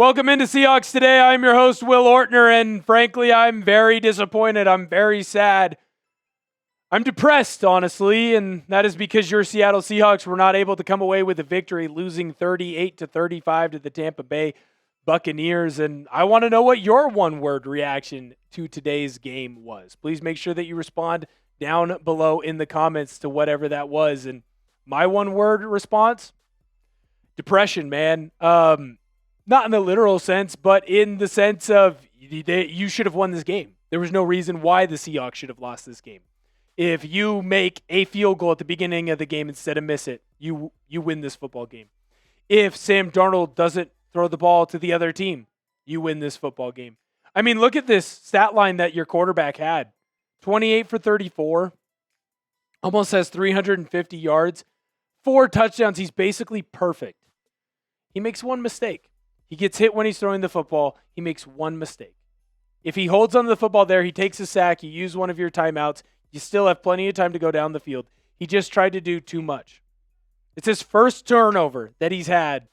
Welcome into Seahawks Today. I'm your host, Will Ortner, and frankly, I'm very disappointed. I'm very sad. I'm depressed, honestly, and that is because your Seattle Seahawks were not able to come away with a victory, losing 38-35 to the Tampa Bay Buccaneers. And I want to know what your one-word reaction to today's game was. Please make sure that you respond down below in the comments to whatever that was. And my one-word response? Depression, man. Not in the literal sense, but in the sense of you should have won this game. There was no reason why the Seahawks should have lost this game. If you make a field goal at the beginning of the game instead of miss it, you win this football game. If Sam Darnold doesn't throw the ball to the other team, you win this football game. I mean, look at this stat line that your quarterback had. 28 for 34, almost has 350 yards, 4 touchdowns. He's basically perfect. He makes one mistake. He gets hit when he's throwing the football. He makes one mistake. If he holds on to the football there, he takes a sack, you use one of your timeouts, you still have plenty of time to go down the field. He just tried to do too much. It's his first turnover that he's had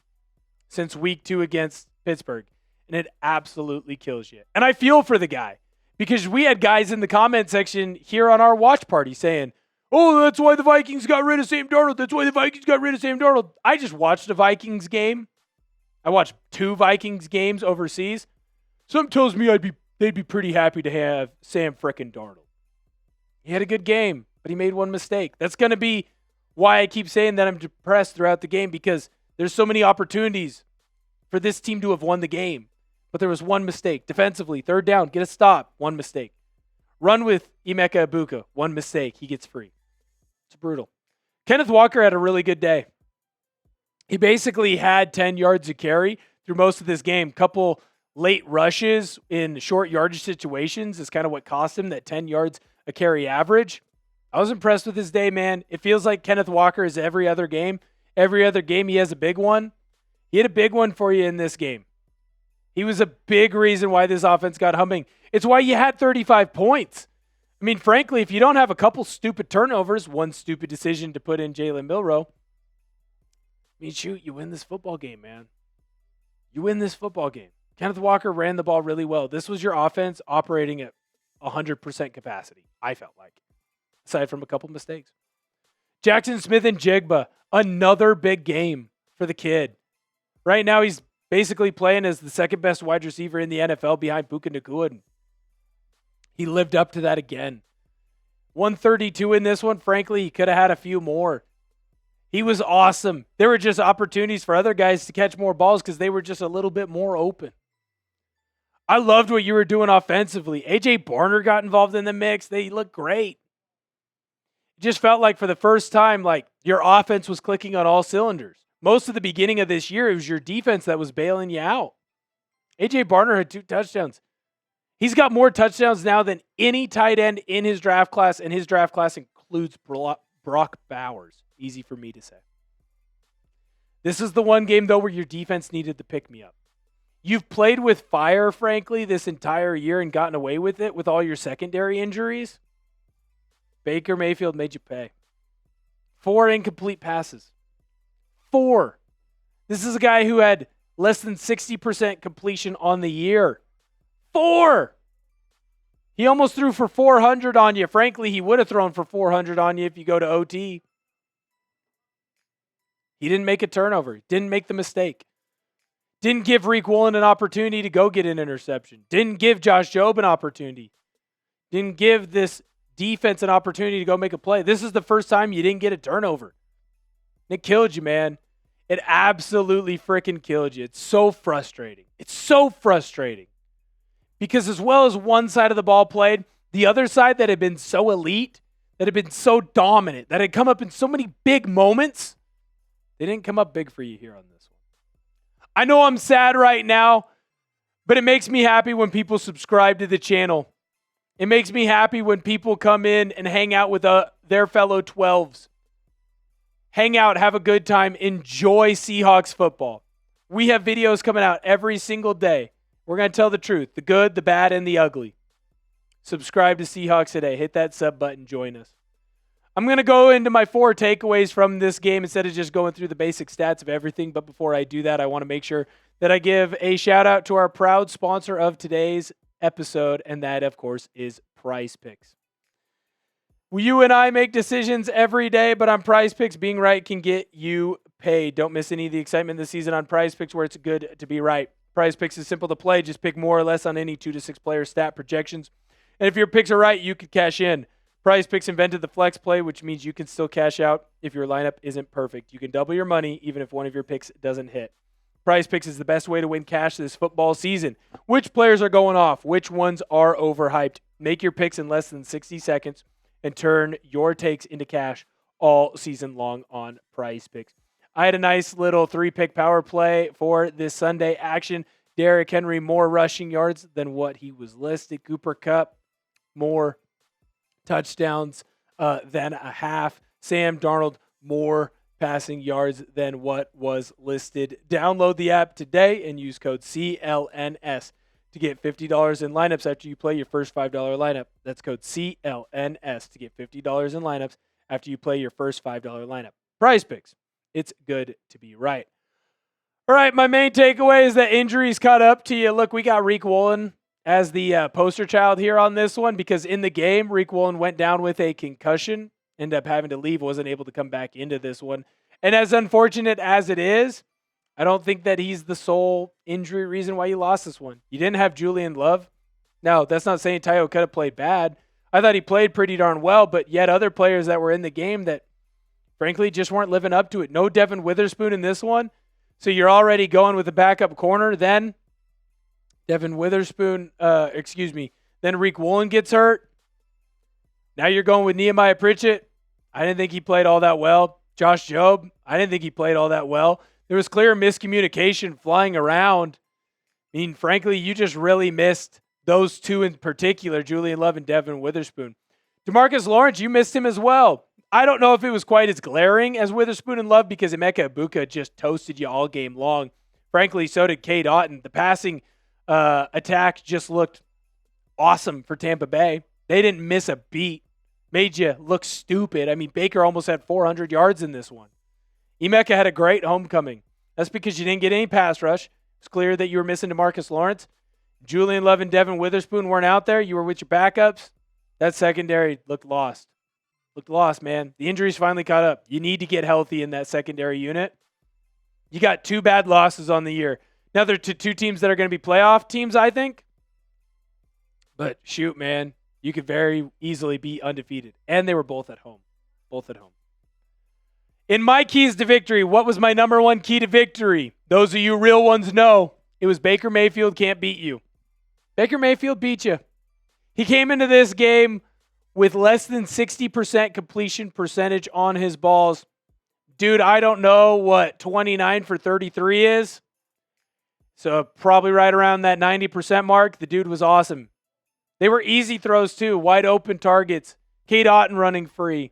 since week 2 against Pittsburgh, and it absolutely kills you. And I feel for the guy because we had guys in the comment section here on our watch party saying, oh, that's why the Vikings got rid of Sam Darnold. That's why the Vikings got rid of Sam Darnold. I just watched a Vikings game. I watched 2 Vikings games overseas. Some tells me they'd be pretty happy to have Sam frickin' Darnold. He had a good game, but he made one mistake. That's going to be why I keep saying that I'm depressed throughout the game, because there's so many opportunities for this team to have won the game. But there was one mistake. Defensively, third down, get a stop, one mistake. Run with Emeka Egbuka, one mistake, he gets free. It's brutal. Kenneth Walker had a really good day. He basically had 10 yards of carry through most of this game. Couple late rushes in short yardage situations is kind of what cost him that 10 yards a carry average. I was impressed with his day, man. It feels like Kenneth Walker is every other game. Every other game he has a big one. He had a big one for you in this game. He was a big reason why this offense got humming. It's why you had 35 points. I mean, frankly, if you don't have a couple stupid turnovers, one stupid decision to put in Jalen Milroe, I mean, shoot, you win this football game, man. You win this football game. Kenneth Walker ran the ball really well. This was your offense operating at 100% capacity, I felt like, aside from a couple mistakes. Jackson Smith-Njigba, another big game for the kid. Right now, he's basically playing as the second best wide receiver in the NFL behind Buccaneers. He lived up to that again. 132 in this one. Frankly, he could have had a few more. He was awesome. There were just opportunities for other guys to catch more balls because they were just a little bit more open. I loved what you were doing offensively. A.J. Barner got involved in the mix. They looked great. It just felt like for the first time, like your offense was clicking on all cylinders. Most of the beginning of this year, it was your defense that was bailing you out. A.J. Barner had 2 touchdowns. He's got more touchdowns now than any tight end in his draft class, and his draft class includes Brock Bowers. Easy for me to say. This is the one game, though, where your defense needed to pick me up. You've played with fire, frankly, this entire year and gotten away with it with all your secondary injuries. Baker Mayfield made you pay. 4 incomplete passes. 4. This is a guy who had less than 60% completion on the year. 4. He almost threw for 400 on you. Frankly, he would have thrown for 400 on you if you go to OT. He didn't make a turnover. Didn't make the mistake. Didn't give Reek Woolen an opportunity to go get an interception. Didn't give Josh Jobe an opportunity. Didn't give this defense an opportunity to go make a play. This is the first time you didn't get a turnover. It killed you, man. It absolutely freaking killed you. It's so frustrating. It's so frustrating. Because as well as one side of the ball played, the other side that had been so elite, that had been so dominant, that had come up in so many big moments, they didn't come up big for you here on this one. I know I'm sad right now, but it makes me happy when people subscribe to the channel. It makes me happy when people come in and hang out with their fellow 12s. Hang out, have a good time, enjoy Seahawks football. We have videos coming out every single day. We're going to tell the truth, the good, the bad, and the ugly. Subscribe to Seahawks Today. Hit that sub button. Join us. I'm going to go into my 4 takeaways from this game instead of just going through the basic stats of everything. But before I do that, I want to make sure that I give a shout out to our proud sponsor of today's episode, and that, of course, is Prize Picks. You and I make decisions every day, but on Prize Picks, being right can get you paid. Don't miss any of the excitement this season on Prize Picks, where it's good to be right. Prize Picks is simple to play. Just pick more or less on any 2 to 6 player stat projections. And if your picks are right, you could cash in. Prize Picks invented the flex play, which means you can still cash out if your lineup isn't perfect. You can double your money even if one of your picks doesn't hit. Prize Picks is the best way to win cash this football season. Which players are going off? Which ones are overhyped? Make your picks in less than 60 seconds and turn your takes into cash all season long on Prize Picks. I had a nice little 3-pick power play for this Sunday action. Derrick Henry, more rushing yards than what he was listed. Cooper Kupp, more touchdowns than a half. Sam Darnold, more passing yards than what was listed. Download the app today and use code CLNS to get $50 in lineups after you play your first $5 lineup. That's code CLNS to get $50 in lineups after you play your first $5 lineup. Prize Picks. It's good to be right. All right, my main takeaway is that injuries caught up to you. Look, we got Riq Woolen as the poster child here on this one, because in the game, Riq Woolen went down with a concussion, ended up having to leave, wasn't able to come back into this one. And as unfortunate as it is, I don't think that he's the sole injury reason why you lost this one. You didn't have Julian Love. Now, that's not saying Tayo could have played bad. I thought he played pretty darn well, but yet other players that were in the game that, frankly, just weren't living up to it. No Devin Witherspoon in this one. So you're already going with a backup corner. Then Devin Witherspoon, then Riq Woolen gets hurt. Now you're going with Nehemiah Pritchett. I didn't think he played all that well. Josh Jobe, I didn't think he played all that well. There was clear miscommunication flying around. I mean, frankly, you just really missed those two in particular, Julian Love and Devin Witherspoon. DeMarcus Lawrence, you missed him as well. I don't know if it was quite as glaring as Witherspoon and Love, because Emeka Egbuka just toasted you all game long. Frankly, so did Cade Otton. The passing attack just looked awesome for Tampa Bay. They didn't miss a beat. Made you look stupid. I mean, Baker almost had 400 yards in this one. Emeka had a great homecoming. That's because you didn't get any pass rush. It's clear that you were missing DeMarcus Lawrence. Julian Love and Devin Witherspoon weren't out there. You were with your backups. That secondary looked lost. Looked lost, man. The injuries finally caught up. You need to get healthy in that secondary unit. You got 2 bad losses on the year. Now they're two teams that are going to be playoff teams, I think. But shoot, man, you could very easily be undefeated. And they were both at home. Both at home. In my keys to victory, what was my number one key to victory? Those of you real ones know. It was Baker Mayfield can't beat you. Baker Mayfield beat you. He came into this game with less than 60% completion percentage on his balls. Dude, I don't know what 29 for 33 is. So probably right around that 90% mark. The dude was awesome. They were easy throws too. Wide open targets. Cade Otton running free.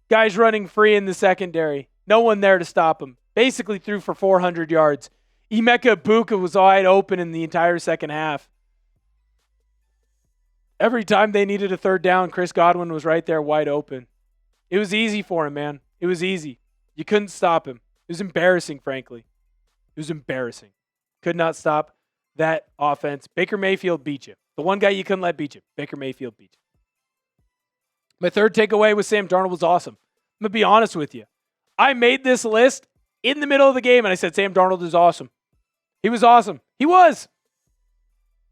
Guys running free in the secondary. No one there to stop him. Basically threw for 400 yards. Emeka Egbuka was wide open in the entire second half. Every time they needed a third down, Chris Godwin was right there wide open. It was easy for him, man. It was easy. You couldn't stop him. It was embarrassing, frankly. It was embarrassing. Could not stop that offense. Baker Mayfield beat you. The one guy you couldn't let beat you. Baker Mayfield beat you. My third takeaway with Sam Darnold was awesome. I'm going to be honest with you. I made this list in the middle of the game, and I said Sam Darnold is awesome. He was awesome. He was.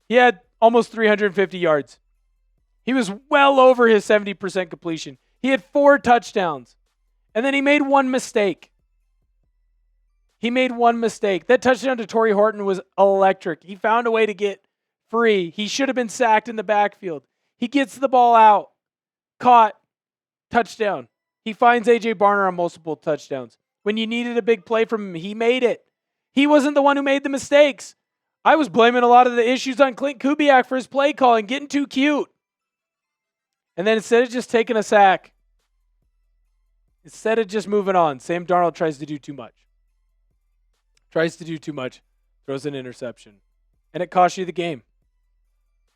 He had almost 350 yards. He was well over his 70% completion. He had 4 touchdowns. And then he made one mistake. That touchdown to Torrey Horton was electric. He found a way to get free. He should have been sacked in the backfield. He gets the ball out. Caught. Touchdown. He finds A.J. Barner on multiple touchdowns. When you needed a big play from him, he made it. He wasn't the one who made the mistakes. I was blaming a lot of the issues on Clint Kubiak for his play calling, getting too cute. And then instead of just taking a sack, instead of just moving on, Sam Darnold tries to do too much. Throws an interception. And it costs you the game.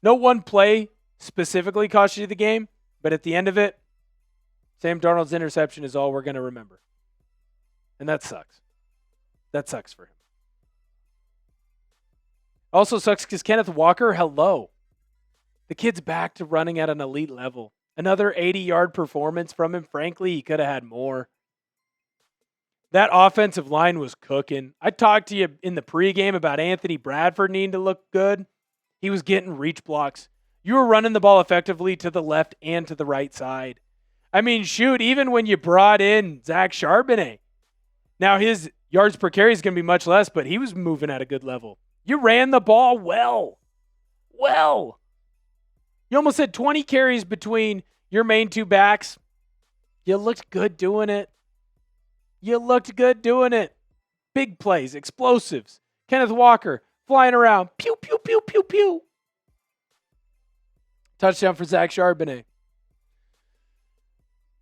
No one play specifically cost you the game, but at the end of it, Sam Darnold's interception is all we're going to remember. And that sucks. That sucks for him. Also sucks because Kenneth Walker, hello. The kid's back to running at an elite level. Another 80-yard performance from him. Frankly, he could have had more. That offensive line was cooking. I talked to you in the pregame about Anthony Bradford needing to look good. He was getting reach blocks. You were running the ball effectively to the left and to the right side. I mean, shoot, even when you brought in Zach Charbonnet. Now, his yards per carry is going to be much less, but he was moving at a good level. You ran the ball well. Well. You almost had 20 carries between your main two backs. You looked good doing it. Big plays, explosives. Kenneth Walker flying around. Pew, pew, pew, pew, pew. Touchdown for Zach Charbonnet.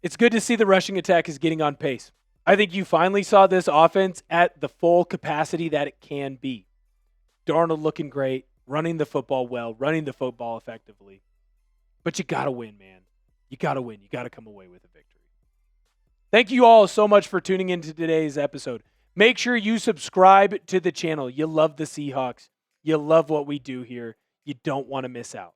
It's good to see the rushing attack is getting on pace. I think you finally saw this offense at the full capacity that it can be. Darnold looking great, running the football well, running the football effectively. But you got to win, man. You got to win. You got to come away with a victory. Thank you all so much for tuning into today's episode. Make sure you subscribe to the channel. You love the Seahawks. You love what we do here. You don't want to miss out.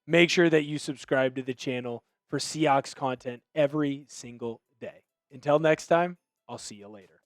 Make sure that you subscribe to the channel for Seahawks content every single day. Until next time, I'll see you later.